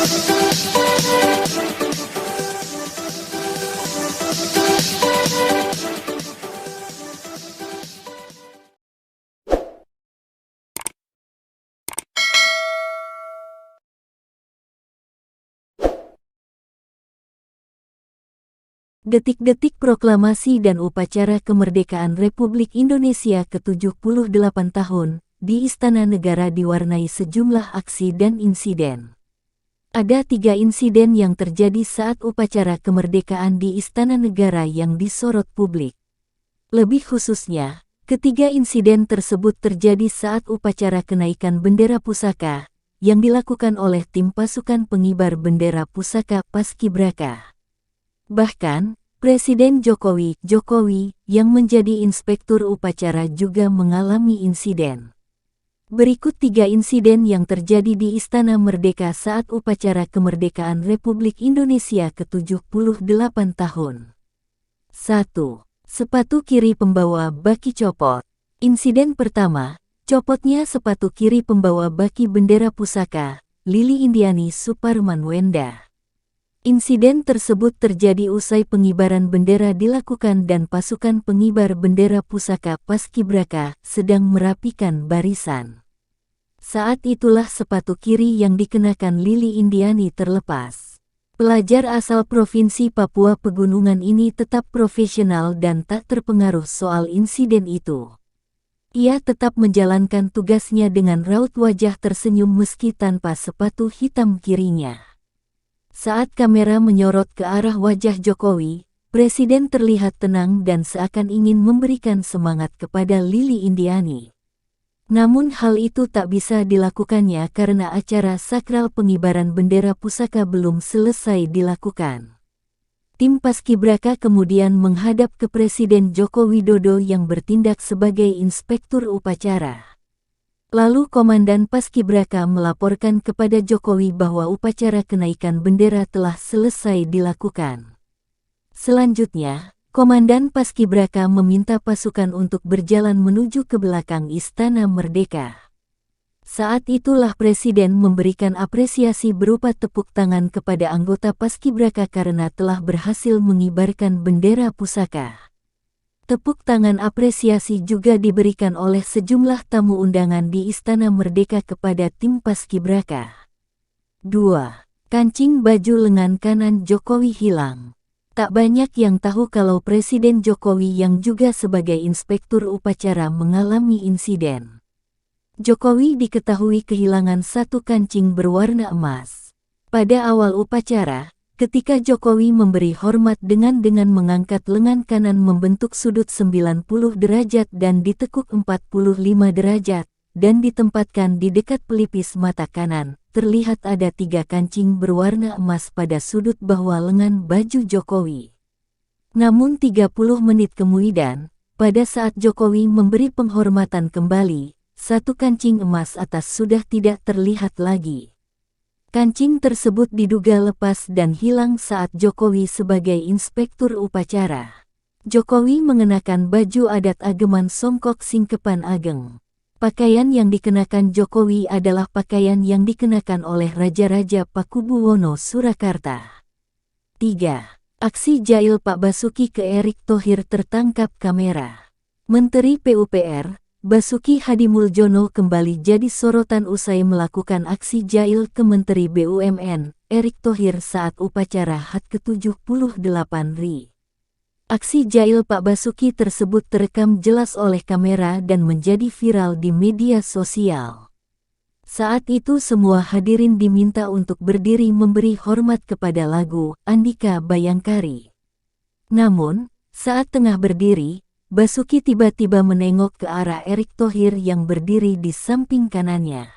Detik-detik proklamasi dan upacara kemerdekaan Republik Indonesia ke-78 tahun di Istana Negara diwarnai sejumlah aksi dan insiden. Ada 3 insiden yang terjadi saat upacara kemerdekaan di Istana Negara yang disorot publik. Lebih khususnya, ketiga insiden tersebut terjadi saat upacara kenaikan bendera pusaka yang dilakukan oleh tim pasukan pengibar bendera pusaka Paskibraka. Bahkan, Presiden Jokowi yang menjadi inspektur upacara juga mengalami insiden. Berikut 3 insiden yang terjadi di Istana Merdeka saat upacara kemerdekaan Republik Indonesia ke-78 tahun. 1. Sepatu kiri pembawa baki copot. Insiden pertama, copotnya sepatu kiri pembawa baki bendera pusaka, Lili Indiani Suparmanwenda. Insiden tersebut terjadi usai pengibaran bendera dilakukan dan pasukan pengibar bendera pusaka Paskibraka sedang merapikan barisan. Saat itulah sepatu kiri yang dikenakan Lili Indiani terlepas. Pelajar asal Provinsi Papua Pegunungan ini tetap profesional dan tak terpengaruh soal insiden itu. Ia tetap menjalankan tugasnya dengan raut wajah tersenyum meski tanpa sepatu hitam kirinya. Saat kamera menyorot ke arah wajah Jokowi, Presiden terlihat tenang dan seakan ingin memberikan semangat kepada Lili Indiani. Namun hal itu tak bisa dilakukannya karena acara sakral pengibaran bendera pusaka belum selesai dilakukan. Tim Paskibraka kemudian menghadap ke Presiden Joko Widodo yang bertindak sebagai inspektur upacara. Lalu Komandan Paskibraka melaporkan kepada Jokowi bahwa upacara kenaikan bendera telah selesai dilakukan. Selanjutnya, Komandan Paskibraka meminta pasukan untuk berjalan menuju ke belakang Istana Merdeka. Saat itulah Presiden memberikan apresiasi berupa tepuk tangan kepada anggota Paskibraka karena telah berhasil mengibarkan bendera pusaka. Tepuk tangan apresiasi juga diberikan oleh sejumlah tamu undangan di Istana Merdeka kepada tim Paskibraka. 2. Kancing baju lengan kanan Jokowi hilang. Tak banyak yang tahu kalau Presiden Jokowi yang juga sebagai inspektur upacara mengalami insiden. Jokowi diketahui kehilangan satu kancing berwarna emas. Pada awal upacara, ketika Jokowi memberi hormat dengan mengangkat lengan kanan membentuk sudut 90 derajat dan ditekuk 45 derajat, dan ditempatkan di dekat pelipis mata kanan, terlihat ada 3 kancing berwarna emas pada sudut bawah lengan baju Jokowi. Namun 30 menit kemudian, pada saat Jokowi memberi penghormatan kembali, satu kancing emas atas sudah tidak terlihat lagi. Kancing tersebut diduga lepas dan hilang saat Jokowi sebagai inspektur upacara. Jokowi mengenakan baju adat Ageman Songkok Singkepan Ageng. Pakaian yang dikenakan Jokowi adalah pakaian yang dikenakan oleh Raja-Raja Pakubuwono Surakarta. 3. Aksi jail Pak Basuki ke Erick Thohir tertangkap kamera. Menteri PUPR, Basuki Hadimuljono kembali jadi sorotan usai melakukan aksi jail ke Menteri BUMN, Erick Thohir saat upacara HUT ke-78 RI. Aksi jail Pak Basuki tersebut terekam jelas oleh kamera dan menjadi viral di media sosial. Saat itu semua hadirin diminta untuk berdiri memberi hormat kepada lagu Andika Bayangkari. Namun, saat tengah berdiri, Basuki tiba-tiba menengok ke arah Erick Thohir yang berdiri di samping kanannya.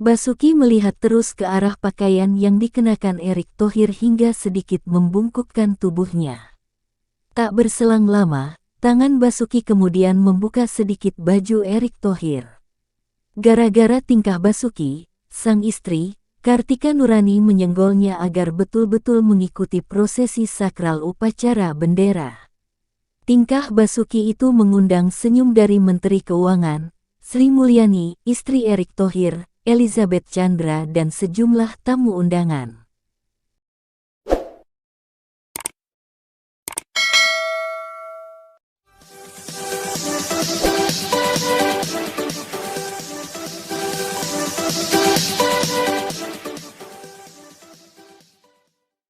Basuki melihat terus ke arah pakaian yang dikenakan Erick Thohir hingga sedikit membungkukkan tubuhnya. Tak berselang lama, tangan Basuki kemudian membuka sedikit baju Erick Thohir. Gara-gara tingkah Basuki, sang istri, Kartika Nurani menyenggolnya agar betul-betul mengikuti prosesi sakral upacara bendera. Tingkah Basuki itu mengundang senyum dari Menteri Keuangan, Sri Mulyani, istri Erick Thohir, Elizabeth Chandra dan sejumlah tamu undangan.